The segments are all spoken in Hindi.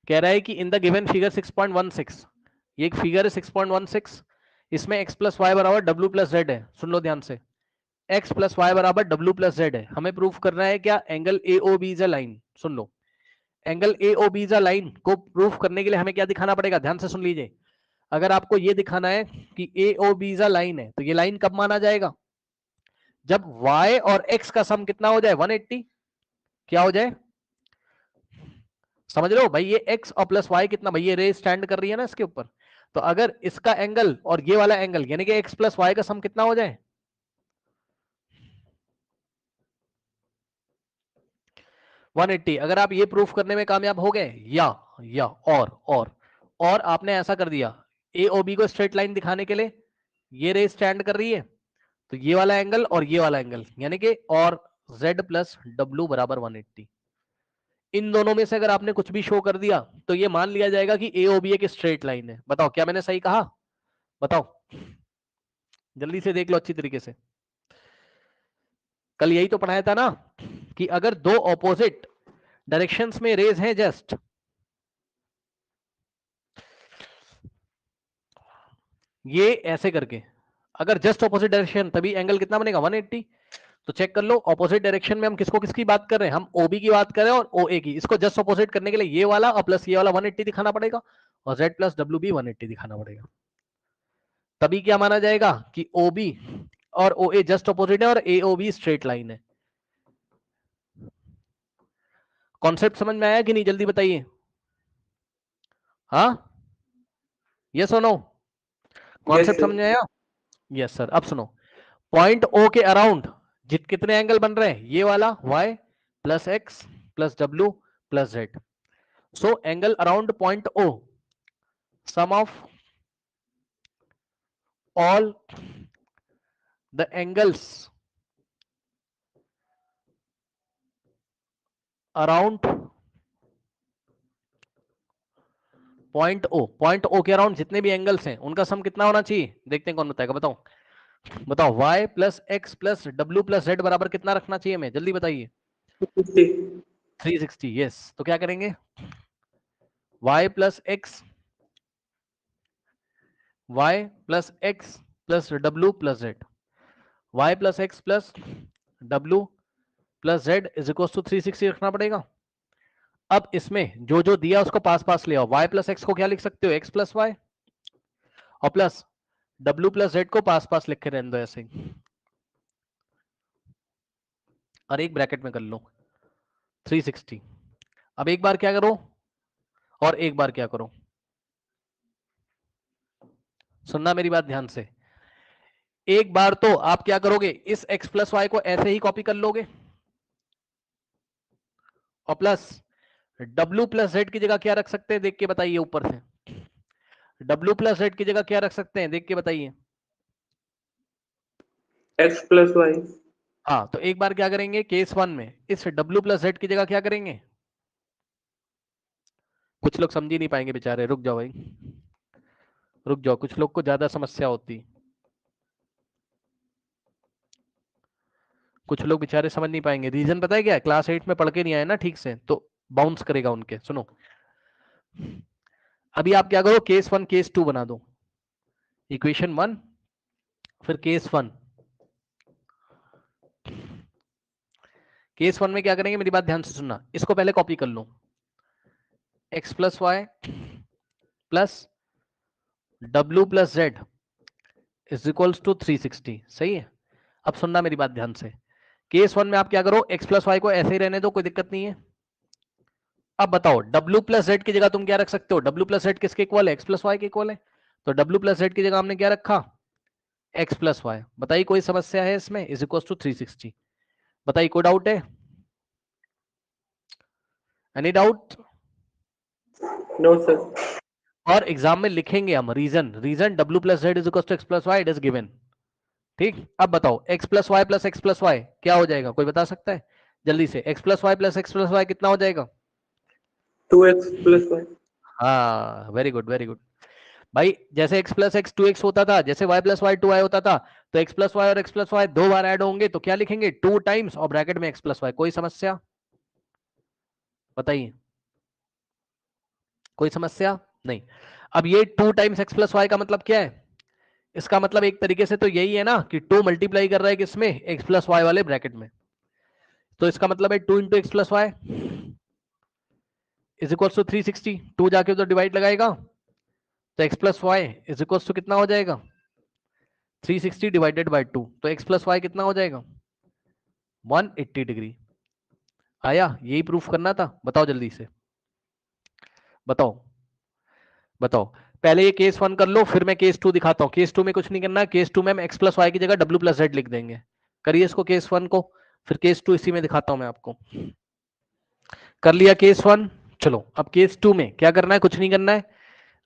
कह रहा है कि इन द गिवन फिगर 6.16, ये एक फिगर है 6.16, इसमें x प्लस वाई बराबर डब्ल्यू प्लस जेड है। सुन लो ध्यान से, x प्लस वाई बराबर डब्ल्यू प्लस जेड है। हमें प्रूफ करना है क्या, angle A O B is a line. सुन लो, angle A O B is a line को प्रूफ करने के लिए हमें क्या दिखाना पड़ेगा, ध्यान से सुन लीजिए। अगर आपको ये दिखाना है कि A O B is a line है, तो ये लाइन कब माना जाएगा, जब y और x का सम कितना हो जाए 180, क्या हो जाए, समझ रहे हो भाई, ये x और प्लस y कितना, भाई ये रे स्टैंड कर रही है ना इसके ऊपर, तो अगर इसका एंगल और ये वाला एंगल यानी कि x प्लस y का सम कितना हो जाए 180, अगर आप ये प्रूफ करने में कामयाब हो गए या और आपने ऐसा कर दिया, ए ओ बी को स्ट्रेट लाइन दिखाने के लिए ये रे स्टैंड कर रही है, तो ये वाला एंगल और ये वाला एंगल यानी कि और z प्लस डब्ल्यू बराबर 180, इन दोनों में से अगर आपने कुछ भी शो कर दिया तो ये मान लिया जाएगा कि ए ओ बी एक स्ट्रेट लाइन है। बताओ क्या मैंने सही कहा, बताओ जल्दी से देख लो अच्छी तरीके से। कल यही तो पढ़ाया था ना कि अगर दो ऑपोजिट डायरेक्शंस में रेज हैं जस्ट, ये ऐसे करके, अगर जस्ट ऑपोजिट डायरेक्शन, तभी एंगल कितना बनेगा 180। तो चेक कर लो ऑपोजिट डायरेक्शन में हम किसको किसकी बात कर रहे हैं, हम ओबी की बात कर रहे हैं और ओए की। इसको जस्ट ऑपोजिट करने के लिए ये वाला और प्लस ये वाला 180 दिखाना पड़ेगा और z प्लस डब्ल्यू भी 180 दिखाना पड़ेगा, तभी क्या माना जाएगा कि ओबी और ओए जस्ट ऑपोजिट है और एओबी स्ट्रेट लाइन है। कॉन्सेप्ट समझ में आया कि नहीं, जल्दी बताइए, हाँ यस और नो, यस कॉन्सेप्ट समझ सर। में आया। Yes sir. अब सुनो, पॉइंट ओ के अराउंड जित कितने एंगल बन रहे हैं, ये वाला y plus X plus W plus Z, so angle around point O, sum of all the angles around point O के अराउंड जितने भी एंगल्स हैं उनका सम कितना होना चाहिए, देखते हैं कौन बताएगा, बताओ बताओ, y plus X plus W plus Z बराबर कितना रखना चाहिए हमें, जल्दी बताइए। 50। 360, यस। तो क्या करेंगे, y plus X, y plus X plus W plus Z, y plus X plus W plus Z is equal to 360 रखना पड़ेगा। अब इसमें जो जो दिया उसको पास पास ले आओ, y प्लस एक्स को क्या लिख सकते हो, x प्लस वाई, और प्लस डब्ल्यू प्लस जेड को पास पास लिख के रहने दो ऐसे ही, और एक ब्रैकेट में कर लो 360। अब एक बार क्या करो और एक बार क्या करो, सुनना मेरी बात ध्यान से, एक बार तो आप क्या करोगे, इस x प्लस वाई को ऐसे ही कॉपी कर लोगे और प्लस w प्लस जेड की जगह क्या रख सकते हैं, देख के बताइए, ऊपर से w प्लस जेड की जगह क्या रख सकते हैं, देख के बताइए। X plus Y. हाँ, तो एक बार क्या करेंगे, केस वन में इस w प्लस जेड की जगह क्या करेंगे, कुछ लोग समझ ही नहीं पाएंगे बेचारे, रुक जाओ भाई, रुक जाओ, कुछ लोग को ज्यादा समस्या होती, कुछ लोग बेचारे समझ नहीं पाएंगे। रीजन पता है क्या है, क्लास 8 में पढ़ के नहीं आए ना ठीक से, तो बाउंस करेगा उनके। सुनो, अभी आप क्या करो, केस वन केस टू बना दो, इक्वेशन वन फिर केस वन। केस वन में क्या करेंगे, मेरी बात ध्यान से सुनना, इसको पहले कॉपी कर लो, x plus Y plus W plus Z is equals to 360, सही है। अब सुनना मेरी बात ध्यान से, केस वन में आप क्या करो, एक्स प्लस वाई को ऐसे ही रहने दो, कोई दिक्कत नहीं है। अब बताओ डब्ल्यू प्लस जेड की जगह तुम क्या रख सकते हो, डब्ल्यू प्लस जेड किसके इक्वल है, एक्स प्लस वाई के इक्वल है, तो डब्ल्यू प्लस जेड की जगह हमने क्या रखा, एक्स प्लस वाई। बताइए कोई समस्या है इसमें, इज इक्वल टू 360, बताइए कोई डाउट है, एनी डाउट। No sir. और एग्जाम में लिखेंगे हम reason, W plus Z is equal to X plus Y, it is given. ठीक, अब बताओ एक्स प्लस वाई क्या हो जाएगा, कोई बता सकता है जल्दी से, एक्स प्लस वाई कितना हो जाएगा। 2x plus Y. हाँ वेरी गुड वेरी गुड भाई, जैसे x प्लस एक्स 2x होता था, जैसे y प्लस वाई 2y होता था, तो x प्लस वाई और x प्लस वाई दो बार ऐड होंगे तो क्या लिखेंगे, 2 टाइम्स और ब्रैकेट में x प्लस वाई। कोई समस्या बताइए, कोई समस्या नहीं। अब ये 2 टाइम्स एक्स प्लस वाई का मतलब क्या है? इसका मतलब एक तरीके से तो यही है ना कि 2 मल्टीप्लाई कर रहा है किसमें? एक्स प्लस वाई वाले ब्रैकेट में। तो इसका मतलब है 2 into X plus Y is equals to 360। 2 जाके उधर डिवाइड लगाएगा तो X plus Y is equals to कितना हो जाएगा? 360 डिवाइडेड बाई 2। तो एक्स प्लस वाई कितना हो जाएगा? 180 डिग्री। आया? यही प्रूफ करना था। बताओ जल्दी से, बताओ बताओ। पहले ये केस 1 कर लो, फिर मैं केस 2 दिखाता हूं। केस 2 में कुछ नहीं करना। केस 2 में हम एक्स प्लस वाई की जगह डब्ल्यू प्लस जेड लिख देंगे। करिए इसको केस 1 को, फिर केस 2 इसी में दिखाता हूं मैं आपको। कर लिया केस 1। चलो अब केस 2 में क्या करना है? कुछ नहीं करना है।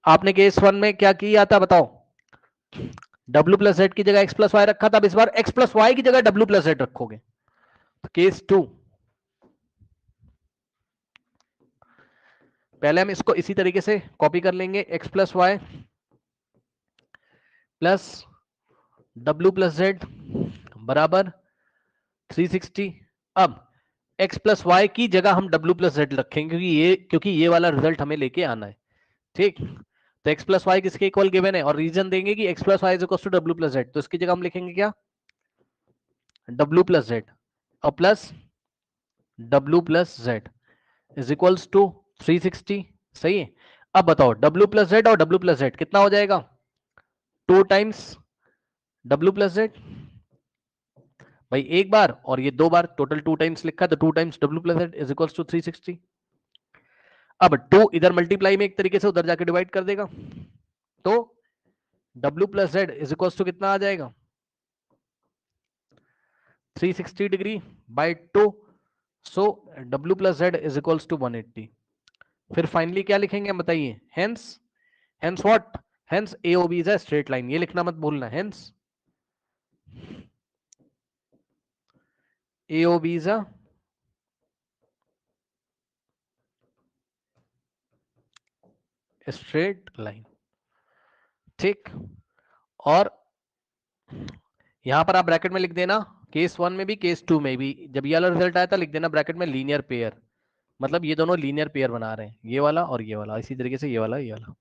आपने केस 1 में क्या किया था बताओ? डब्ल्यू प्लस जेड की जगह एक्स प्लस वाई रखा था। अब इस बार एक्स प्लस वाई की जगह डब्ल्यू प्लस जेड रखोगे। तो केस 2, पहले हम इसको इसी तरीके से कॉपी कर लेंगे। X plus Y plus W plus Z बराबर 360। अब x प्लस वाई की जगह हम w प्लस जेड रखेंगे क्योंकि ये वाला रिजल्ट हमें लेके आना है। ठीक, तो x प्लस वाई किसके इक्वल गिवन है और रीजन देंगे कि x plus Y is equal to W plus Z. तो इसकी जगह हम लिखेंगे क्या? w प्लस जेड और plus w plus Z is equals to 360। सही है। अब बताओ w प्लस जेड और w प्लस जेड कितना हो जाएगा? 2 टाइम्स w प्लस जेड भाई एक बार, और ये 2 बार, टोटल 2 टाइम्स लिखा है। तो 2 times w plus Z is equals to 360। अब 2 इधर मल्टीप्लाई में एक तरीके से उधर जाके डिवाइड कर देगा। तो w plus Z is equal to कितना आ जाएगा? 360 degree by 2। So w plus Z is equal to 180। फिर फाइनली क्या लिखेंगे बताइए? Hence, hence what? Hence AOB is a straight line. ये लिखना मत भूलना। Hence AOB is a straight line. ठीक, और यहां पर आप ब्रैकेट में लिख देना केस 1 में भी केस 2 में भी जब ये वाला रिजल्ट आया था लिख देना ब्रैकेट में लीनियर पेयर। मतलब ये दोनों लीनियर पेयर बना रहे हैं, ये वाला और ये वाला। इसी तरीके से ये वाला ये वाला।